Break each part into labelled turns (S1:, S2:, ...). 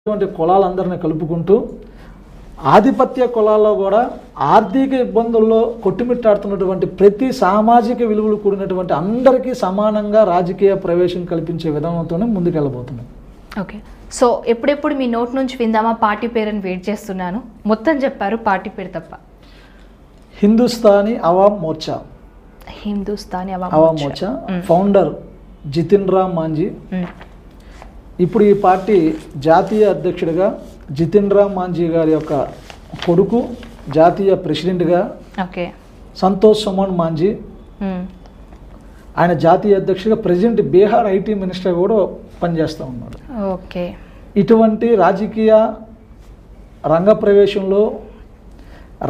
S1: కులాలందరినీ కలుపుకుంటూ ఆధిపత్య కులాల్లో కూడా ఆర్థిక ఇబ్బందుల్లో కొట్టుమిట్టాడుతున్నటువంటి ప్రతి సామాజిక విలువలు కూడినటువంటి అందరికీ సమానంగా రాజకీయ ప్రవేశం కల్పించే విధానంతోనే ముందుకెళ్ళబోతున్నాం.
S2: ఓకే, సో ఎప్పుడెప్పుడు మీ నోట్ నుంచి విందామా పార్టీ పేరుని వెయిట్ చేస్తున్నాను. మొత్తం చెప్పారు, పార్టీ పేరు తప్ప.
S1: హిందుస్థానీ అవామ్ మోర్చా.
S2: హిందుస్థానీ
S1: అవామ్ మోర్చా ఫౌండర్ జితిన్ రామ్ మాంజీ. ఇప్పుడు ఈ పార్టీ జాతీయ అధ్యక్షుడిగా జితిన్ రామ్ మాంజీ గారి యొక్క కొడుకు జాతీయ ప్రెసిడెంట్గా
S2: ఓకే
S1: సంతోష్ సుమన్ మాంజీ, ఆయన జాతీయ అధ్యక్షుడిగా ప్రెసిడెంట్ బీహార్ ఐటీ మినిస్టర్ కూడా పనిచేస్తూ ఉన్నారు.
S2: ఓకే,
S1: ఇటువంటి రాజకీయ రంగ ప్రవేశంలో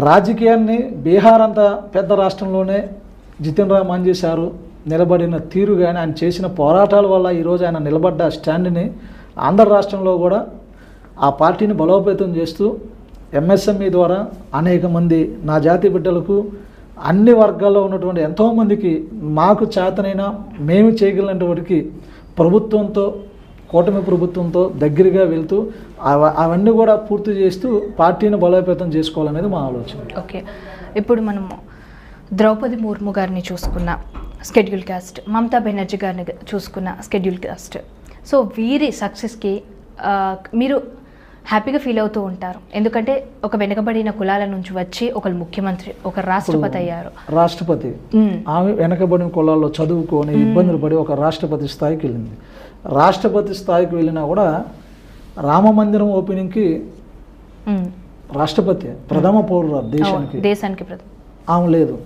S1: రాజకీయాన్ని బీహార్ అంత పెద్ద రాష్ట్రంలోనే జితిన్ రామ్ మాంజీ సారు నిలబడిన తీరు కానీ ఆయన చేసిన పోరాటాల వల్ల ఈరోజు ఆయన నిలబడ్డ స్టాండ్ని ఆంధ్ర రాష్ట్రంలో కూడా ఆ పార్టీని బలోపేతం చేస్తూ ఎంఎస్ఎంఈ ద్వారా అనేక మంది నా జాతి బిడ్డలకు అన్ని వర్గాల్లో ఉన్నటువంటి ఎంతోమందికి మాకు చేతనైనా మేము చేయగలిగినటువంటి ప్రభుత్వంతో కూటమి ప్రభుత్వంతో దగ్గరగా వెళ్తూ అవన్నీ కూడా పూర్తి చేస్తూ పార్టీని బలోపేతం చేసుకోవాలనేది మా ఆలోచన.
S2: ఓకే, ఇప్పుడు మనము ద్రౌపది ముర్ము గారిని చూసుకున్న షెడ్యూల్ కాస్ట్, మమతా బెనర్జీ గారిని చూసుకున్న షెడ్యూల్ కాస్ట్. సో వీరి సక్సెస్కి మీరు హ్యాపీగా ఫీల్ అవుతూ ఉంటారు, ఎందుకంటే ఒక వెనుకబడిన కులాల నుంచి వచ్చి ఒకరు ముఖ్యమంత్రి, ఒక రాష్ట్రపతి అయ్యారు.
S1: రాష్ట్రపతి ఆమె వెనకబడిన కులాల్లో చదువుకొని ఇబ్బందులు పడి ఒక రాష్ట్రపతి స్థాయికి వెళ్ళింది. రాష్ట్రపతి స్థాయికి వెళ్ళినా కూడా రామ మందిరం ఓపెనింగ్కి రాష్ట్రపతి ప్రథమ పౌరురాలు దేశానికి ఆమె లేదు.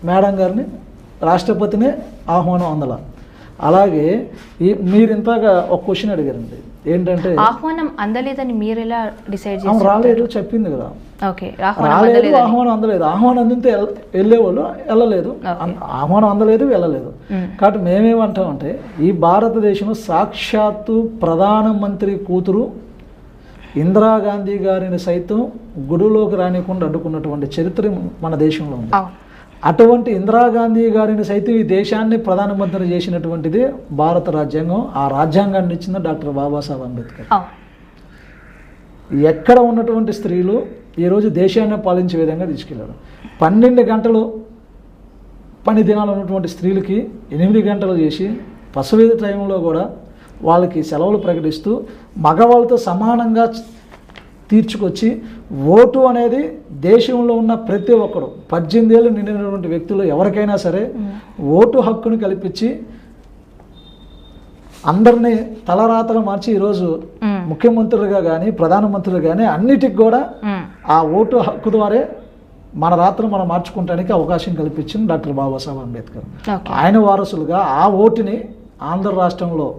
S1: మేడం గారిని రాష్ట్రపతినే ఆహ్వానం అందల. అలాగే మీరు ఇంతగా ఒక క్వశ్చన్ అడిగారండి, ఏంటంటే
S2: ఆహ్వానం అందలేదని మీరు ఎలా డిసైడ్ చేశారు?
S1: రాలేదు చెప్పింది కదా.
S2: ఓకే,
S1: రాలేదు, ఆహ్వానం అందలేదు. ఆహ్వానం అందితే వెళ్ళేవాళ్ళు, వెళ్ళలేదు. ఆహ్వానం అందలేదు, వెళ్ళలేదు. కాబట్టి మేమేమంటామంటే ఈ భారతదేశంలో సాక్షాత్తు ప్రధానమంత్రి కూతురు ఇందిరాగాంధీ గారిని సైతం గుడిలోకి రానికుండా అడ్డుకున్నటువంటి చరిత్ర మన దేశంలో ఉంది. అటువంటి ఇందిరాగాంధీ గారిని సైతం ఈ దేశాన్ని ప్రధానమంత్రి చేసినటువంటిది భారత రాజ్యాంగం. ఆ రాజ్యాంగాన్ని ఇచ్చింది డాక్టర్ బాబాసాహెబ్ అంబేద్కర్. ఎక్కడ ఉన్నటువంటి స్త్రీలు ఈరోజు దేశాన్ని పాలించే విధంగా తీసుకెళ్ళారు. 12 గంటలు పని దినాలు ఉన్నటువంటి స్త్రీలకి 8 గంటలు చేసి పసవి టైంలో కూడా వాళ్ళకి సెలవులు ప్రకటిస్తూ మగవాళ్ళతో సమానంగా తీర్చుకొచ్చి ఓటు అనేది దేశంలో ఉన్న ప్రతి ఒక్కరు 18 ఏళ్ళు నిండినటువంటి వ్యక్తులు ఎవరికైనా సరే ఓటు హక్కును కల్పించి అందరినీ తలరాతలు మార్చి ఈరోజు ముఖ్యమంత్రులుగా కానీ ప్రధానమంత్రులు కానీ అన్నిటికి కూడా ఆ ఓటు హక్కు ద్వారా మన రాత్రులు మనం మార్చుకోవడానికి అవకాశం కల్పించింది డాక్టర్ బాబాసాహెబ్ అంబేద్కర్. ఆయన వారసులుగా ఆ ఓటుని ఆంధ్ర రాష్ట్రంలో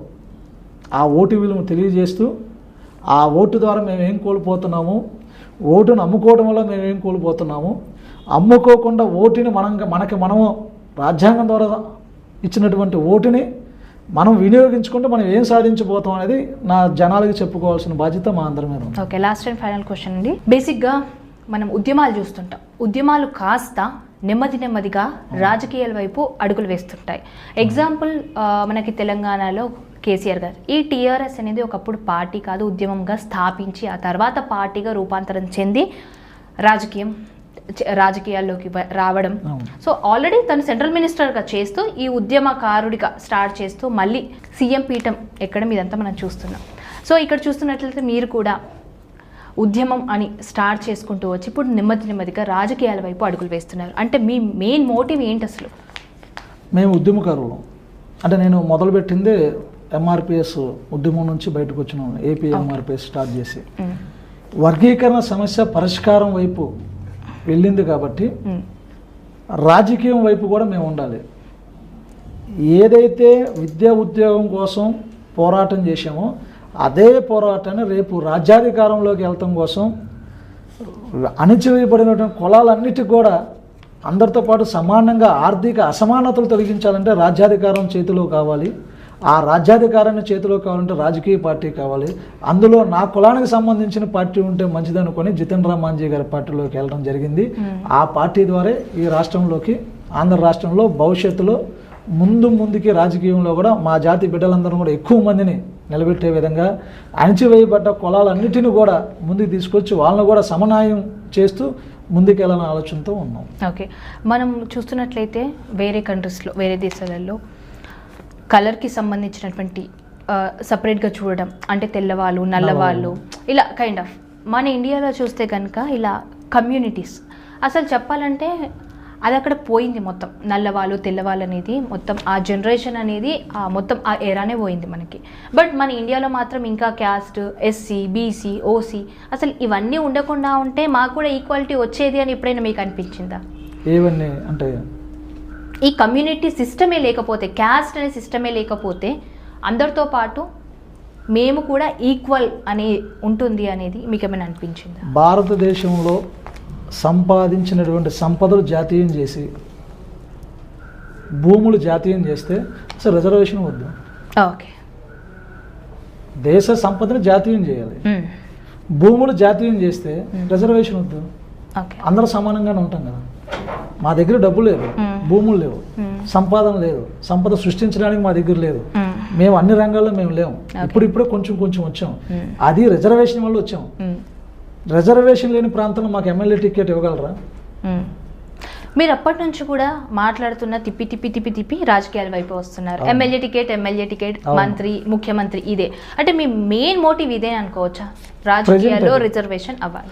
S1: ఆ ఓటు విలువను తెలియజేస్తూ ఆ ఓటు ద్వారా మేము ఏం కోల్పోతున్నాము, ఓటును అమ్ముకోవడం వల్ల మేము ఏం కోల్పోతున్నాము, అమ్ముకోకుండా ఓటుని మనము రాజ్యాంగం ద్వారా ఇచ్చినటువంటి ఓటుని మనం వినియోగించుకుంటే మనం ఏం సాధించబోతాం అనేది నా జనాలకి చెప్పుకోవాల్సిన బాధ్యత మా అందరి మీద ఉంది.
S2: Okay, last and final question అండి. బేసిక్గా మనం ఉద్యమాలు చూస్తుంటాం, ఉద్యమాలు కాస్త నెమ్మదిగా రాజకీయాల వైపు అడుగులు వేస్తుంటాయి. ఎగ్జాంపుల్ మనకి తెలంగాణలో కేసీఆర్ గారు, ఈ టీఆర్ఎస్ అనేది ఒకప్పుడు పార్టీ కాదు ఉద్యమంగా స్థాపించి ఆ తర్వాత పార్టీగా రూపాంతరం చెంది రాజకీయాల్లోకి రావడం. సో ఆల్రెడీ తను సెంట్రల్ మినిస్టర్గా చేస్తూ ఈ ఉద్యమకారుడిగా స్టార్ట్ చేస్తూ మళ్ళీ సీఎం పీఠం ఎక్కడం ఇదంతా మనం చూస్తున్నాం. సో ఇక్కడ చూస్తున్నట్లయితే మీరు కూడా ఉద్యమం అని స్టార్ట్ చేసుకుంటూ వచ్చి ఇప్పుడు నెమ్మదిగా రాజకీయాల వైపు అడుగులు వేస్తున్నారు. అంటే మీ మెయిన్ మోటివ్ ఏంటి అసలు?
S1: మేము ఉద్యమకారులు అంటే నేను మొదలుపెట్టిందే ఎంఆర్పిఎస్ ఉద్యమం నుంచి బయటకు వచ్చినాం. ఏపీ ఎంఆర్పిఎస్ స్టార్ట్ చేసి వర్గీకరణ సమస్య పరిష్కారం వైపు వెళ్ళింది కాబట్టి రాజకీయం వైపు కూడా మేము ఉండాలి. ఏదైతే విద్యా ఉద్యోగం కోసం పోరాటం చేసామో అదే పోరాటాన్ని రేపు రాజ్యాధికారంలోకి వెళ్ళటం కోసం అణచివేయబడినటువంటి కులాలన్నిటికీ కూడా అందరితో పాటు సమానంగా ఆర్థిక అసమానతలు తొలగించాలంటే రాజ్యాధికారం చేతిలో కావాలి. ఆ రాజ్యాధికారాన్ని చేతిలో కావాలంటే రాజకీయ పార్టీ కావాలి. అందులో నా కులానికి సంబంధించిన పార్టీ ఉంటే మంచిదనుకొని జితిన్ రామ్ మాంజీ గారి పార్టీలోకి వెళ్ళడం జరిగింది. ఆ పార్టీ ద్వారా ఈ రాష్ట్రంలోకి ఆంధ్ర రాష్ట్రంలో భవిష్యత్తులో ముందుకి రాజకీయంలో కూడా మా జాతి బిడ్డలందరూ కూడా ఎక్కువ మందిని నిలబెట్టే విధంగా అణచివేయబడ్డ కులాలన్నిటిని కూడా ముందుకు తీసుకొచ్చి వాళ్ళని కూడా సమన్వయం చేస్తూ ముందుకెళ్ళాలనే ఆలోచనతో ఉన్నాం.
S2: ఓకే, మనం చూస్తున్నట్లయితే వేరే కంట్రీస్లో, వేరే దేశాలలో కలర్కి సంబంధించినటువంటి సపరేట్గా చూడడం, అంటే తెల్లవాళ్ళు, నల్లవాళ్ళు, ఇలా కైండ్ ఆఫ్. మన ఇండియాలో చూస్తే కనుక ఇలా కమ్యూనిటీస్, అసలు చెప్పాలంటే అది అక్కడ పోయింది మొత్తం. నల్లవాళ్ళు, తెల్లవాళ్ళు అనేది మొత్తం ఆ జనరేషన్ అనేది మొత్తం ఆ ఎరానే పోయింది మనకి. బట్ మన ఇండియాలో మాత్రం ఇంకా క్యాస్ట్, ఎస్సీ, బీసీ, ఓసీ, అసలు ఇవన్నీ ఉండకుండా ఉంటే మాకు కూడా ఈక్వాలిటీ వచ్చేది అని ఎప్పుడైనా మీకు అనిపించిందా?
S1: ఏవన్నీ అంటే
S2: ఈ కమ్యూనిటీ సిస్టమే లేకపోతే, క్యాస్ట్ అనే సిస్టమే లేకపోతే అందరితో పాటు మేము కూడా ఈక్వల్ అని ఉంటుంది అనేది మీకు ఏమైనా అనిపించిందా?
S1: భారతదేశంలో సంపాదించినటువంటి సంపదలు జాతీయం చేసి, భూములు జాతీయం చేస్తే అసలు రిజర్వేషన్ వద్దు.
S2: ఓకే,
S1: దేశ సంపదను జాతీయం చేయాలి, భూములు జాతీయం చేస్తే రిజర్వేషన్ వద్దు.
S2: ఓకే,
S1: అందరూ సమానంగానే ఉంటాం కదా. మా దగ్గర డబ్బు లేదు, భూములు లేవు, సంపాదన లేదు, సంపద సృష్టించడానికి మా దగ్గర లేదు, మేము అన్ని రంగాల్లో మేము లేము. ఇప్పుడిప్పుడే కొంచెం కొంచెం వచ్చాం, అది రిజర్వేషన్ వల్ల వచ్చాం. రిజర్వేషన్ లేని ప్రాంతంలో మాకు ఎమ్మెల్యే టికెట్ ఇవ్వగలరా?
S2: మీరు అప్పటి నుంచి కూడా మాట్లాడుతున్న తిప్పి తిప్పి తిప్పి తిప్పి రాజకీయాల వైపు వస్తున్నారు. ఎమ్మెల్యే టికెట్, మంత్రి, ముఖ్యమంత్రి, ఇదే అంటే మీ మెయిన్ మోటివ్ ఇదే అనుకోవచ్చా? రాజకీయాల్లో రిజర్వేషన్ అవ్వాలి.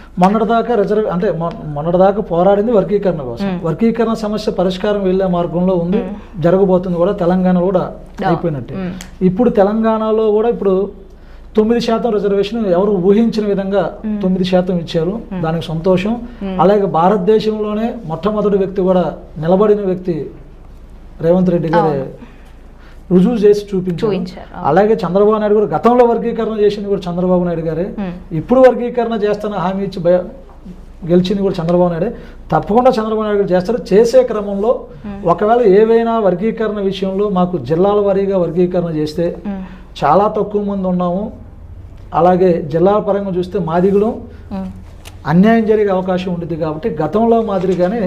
S1: మొన్నటిదాకా పోరాడింది వర్గీకరణ కోసం. వర్గీకరణ సమస్య పరిష్కారం వెళ్లే మార్గంలో ఉంది, జరగబోతుంది కూడా. తెలంగాణ కూడా అయిపోయినట్టే. ఇప్పుడు తెలంగాణలో కూడా ఇప్పుడు 9% రిజర్వేషన్ ఎవరు ఊహించిన విధంగా 9% ఇచ్చారు, దానికి సంతోషం. అలాగే భారతదేశంలోనే మొట్టమొదటి వ్యక్తి కూడా నిలబడిన వ్యక్తి రేవంత్ రెడ్డి గారే రుజువు చేసి చూపించారు. అలాగే చంద్రబాబు నాయుడు గారు గతంలో వర్గీకరణ చేసింది కూడా చంద్రబాబు నాయుడు గారే, ఇప్పుడు వర్గీకరణ చేస్తాన హామీ ఇచ్చి గెలిచింది కూడా చంద్రబాబు నాయుడే. తప్పకుండా చంద్రబాబు నాయుడు గారు చేస్తారు. చేసే క్రమంలో ఒకవేళ ఏవైనా వర్గీకరణ విషయంలో మాకు జిల్లాల వారీగా వర్గీకరణ చేస్తే చాలా తక్కువ మంది ఉన్నాము. అలాగే జిల్లాల పరంగా చూస్తే మాదిగలు అన్యాయం జరిగే అవకాశం ఉంటుంది. కాబట్టి గతంలో మాదిరిగానే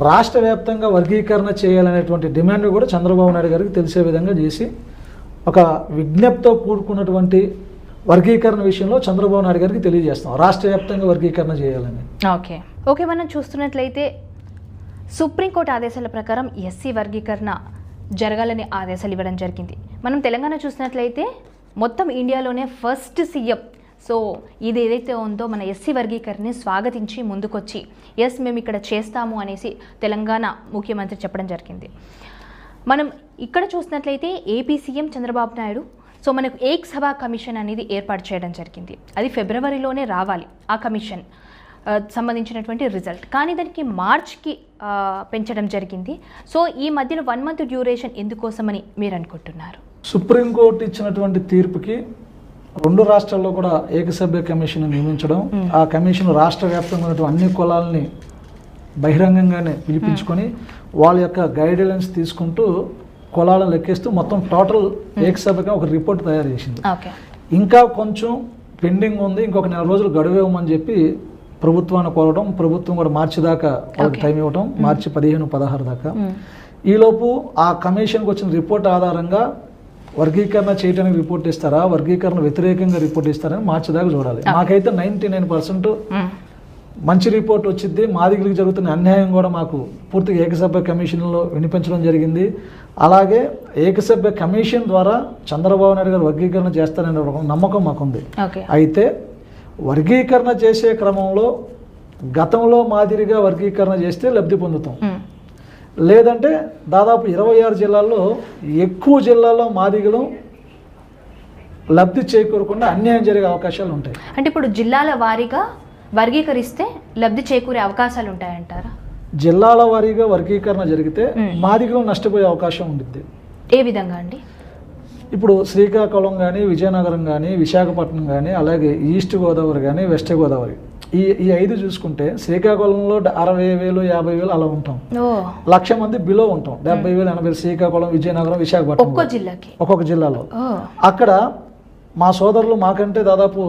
S1: రాష్ట్ర వ్యాప్తంగా వర్గీకరణ చేయాలనేటువంటి డిమాండ్ కూడా చంద్రబాబు నాయుడు గారికి తెలిసే విధంగా చేసి ఒక విజ్ఞప్తితో కూడుకున్నటువంటి వర్గీకరణ విషయంలో చంద్రబాబు నాయుడు గారికి తెలియజేస్తాం, రాష్ట్ర వ్యాప్తంగా వర్గీకరణ చేయాలని.
S2: ఓకే, మనం చూస్తున్నట్లయితే సుప్రీంకోర్టు ఆదేశాల ప్రకారం ఎస్సీ వర్గీకరణ జరగాలని ఆదేశాలు ఇవ్వడం జరిగింది. మనం తెలంగాణ చూసినట్లయితే మొత్తం ఇండియాలోనే ఫస్ట్ సీఎం. సో ఇది ఏదైతే ఉందో మన ఎస్సీ వర్గీకరణని స్వాగతించి ముందుకొచ్చి ఎస్ మేము ఇక్కడ చేస్తాము అనేసి తెలంగాణ ముఖ్యమంత్రి చెప్పడం జరిగింది. మనం ఇక్కడ చూసినట్లయితే AP CM Chandrababu Naidu so మనకు ఏక్ సభా కమిషన్ అనేది ఏర్పాటు చేయడం జరిగింది. అది ఫిబ్రవరిలోనే రావాలి ఆ కమిషన్ సంబంధించినటువంటి రిజల్ట్, కానీ దానికి మార్చ్కి పెంచడం జరిగింది. సో ఈ మధ్యలో 1 month డ్యూరేషన్ ఎందుకోసమని మీరు అనుకుంటున్నారు?
S1: సుప్రీంకోర్టు ఇచ్చినటువంటి తీర్పుకి 2 రాష్ట్రాల్లో కూడా ఏకసభ్య కమిషన్ నియమించడం, ఆ కమిషన్ రాష్ట్ర వ్యాప్తంగా ఉన్నటువంటి అన్ని కులాలని బహిరంగంగానే పిలిపించుకొని వాళ్ళ యొక్క గైడ్లైన్స్ తీసుకుంటూ కులాలను లెక్కిస్తూ మొత్తం టోటల్ ఏకసభ్యంగా ఒక రిపోర్ట్ తయారు చేసింది. ఇంకా కొంచెం పెండింగ్ ఉంది, ఇంకొక 4 రోజులు గడువు ఇవ్వమని చెప్పి ప్రభుత్వాన్ని కోరడం, ప్రభుత్వం కూడా మార్చి దాకా వాళ్ళకి టైం ఇవ్వడం, మార్చి 15, 16 దాకా. ఈలోపు ఆ కమిషన్కి వచ్చిన రిపోర్ట్ ఆధారంగా వర్గీకరణ చేయడానికి రిపోర్ట్ ఇస్తారా, వర్గీకరణ వ్యతిరేకంగా రిపోర్ట్ ఇస్తారని మార్చి దాకా చూడాలి. మాకైతే 99% మంచి రిపోర్ట్ వచ్చింది. మాదిగలకు జరుగుతున్న అన్యాయం కూడా మాకు పూర్తిగా ఏకసభ్య కమిషన్లో వినిపించడం జరిగింది. అలాగే ఏకసభ్య కమిషన్ ద్వారా చంద్రబాబు నాయుడు గారు వర్గీకరణ చేస్తారనే నమ్మకం మాకుంది. అయితే వర్గీకరణ చేసే క్రమంలో గతంలో మాదిరిగా వర్గీకరణ చేస్తే లబ్ధి పొందుతాం, లేదంటే దాదాపు 26 జిల్లాల్లో ఎక్కువ జిల్లాల్లో మాదిగలు లబ్ధి చేకూరకుండా అన్యాయం జరిగే అవకాశాలు ఉంటాయి.
S2: అంటే ఇప్పుడు జిల్లాల వారీగా వర్గీకరిస్తే లబ్ధి చేకూరే అవకాశాలు ఉంటాయంటారా?
S1: జిల్లాల వారీగా వర్గీకరణ జరిగితే మాదిగలు నష్టపోయే అవకాశం ఉంటుంది.
S2: ఏ విధంగా అండి?
S1: ఇప్పుడు శ్రీకాకుళం కానీ, విజయనగరం కానీ, విశాఖపట్నం కానీ, అలాగే ఈస్ట్ గోదావరి కానీ, వెస్ట్ గోదావరి, ఈ 5 చూసుకుంటే శ్రీకాకుళంలో 60,000, 50,000 అలా ఉంటాం. 1,00,000 మంది బిలో ఉంటాం. 70,000, 80,000 శ్రీకాకుళం, విజయనగరం, విశాఖపట్నం ఒక్కొక్క జిల్లాలో. అక్కడ మా సోదరులు మాకంటే దాదాపు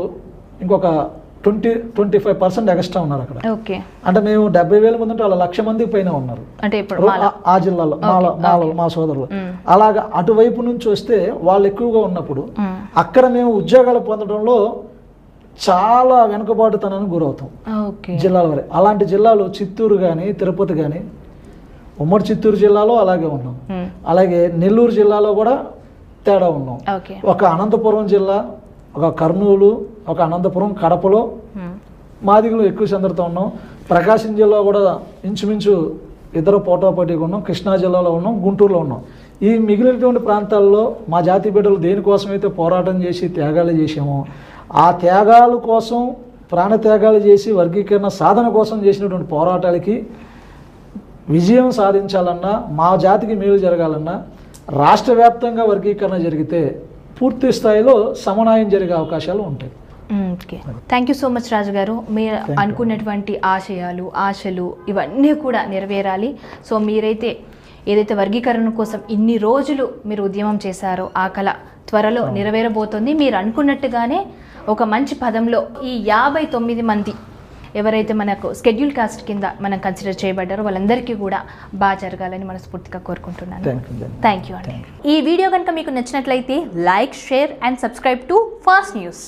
S1: ఇంకొక 25% ఎక్స్ట్రా ఉన్నారు అక్కడ.
S2: ఓకే.
S1: అంటే మేము 70,000 మంది ఉంటే వాళ్ళ 1,00,000 మందికి పైన ఉన్నారు
S2: అంటే ఇప్పుడు
S1: ఆ జిల్లాలో మా సోదరులు. అలాగా అటువైపు నుంచి వస్తే వాళ్ళు ఎక్కువగా ఉన్నప్పుడు అక్కడ మేము ఉద్యోగాలు పొందడంలో చాలా వెనుకబాటుతనానికి గురవుతాం జిల్లాల వరకు. అలాంటి జిల్లాలు చిత్తూరు కానీ తిరుపతి కానీ, ఉమ్మడి చిత్తూరు జిల్లాలో అలాగే ఉన్నాం, అలాగే నెల్లూరు జిల్లాలో కూడా తేడా ఉన్నాం. ఒక అనంతపురం జిల్లా, ఒక కర్నూలు, ఒక అనంతపురం, కడపలో మాదిగలు ఎక్కువ చెందుతూ ఉన్నాం. ప్రకాశం జిల్లా కూడా ఇంచుమించు ఇద్దరు పోటాపోటీగా ఉన్నాం. కృష్ణా జిల్లాలో ఉన్నాం, గుంటూరులో ఉన్నాం. ఈ మిగిలినటువంటి ప్రాంతాల్లో మా జాతి బిడ్డలు దేనికోసమైతే పోరాటం చేసి త్యాగాలు చేసామో ఆ త్యాగాల కోసం, ప్రాణత్యాగాలు చేసి వర్గీకరణ సాధన కోసం చేసినటువంటి పోరాటాలకి విజయం సాధించాలన్నా, మా జాతికి మేలు జరగాలన్నా రాష్ట్ర వ్యాప్తంగా వర్గీకరణ జరిగితే పూర్తి స్థాయిలో సమన్వయం జరిగే అవకాశాలు ఉంటాయి.
S2: Okay, thank you so much Raju గారు. మీరు అనుకున్నటువంటి ఆశయాలు, ఆశలు ఇవన్నీ కూడా నెరవేరాలి. సో మీరైతే ఏదైతే వర్గీకరణ కోసం ఇన్ని రోజులు మీరు ఉద్యమం చేశారో ఆ కళ త్వరలో నెరవేరబోతోంది. మీరు అనుకున్నట్టుగానే ఒక మంచి పదంలో ఈ 59 మంది ఎవరైతే మనకు స్కెడ్యూల్ కాస్ట్ కింద మనం కన్సిడర్ చేయబడ్డారో వాళ్ళందరికీ కూడా బాగా జరగాలని మనస్ఫూర్తిగా కోరుకుంటున్నాను. థ్యాంక్ యూ అండి. ఈ వీడియో కనుక మీకు నచ్చినట్లయితే like, share and subscribe to fast news.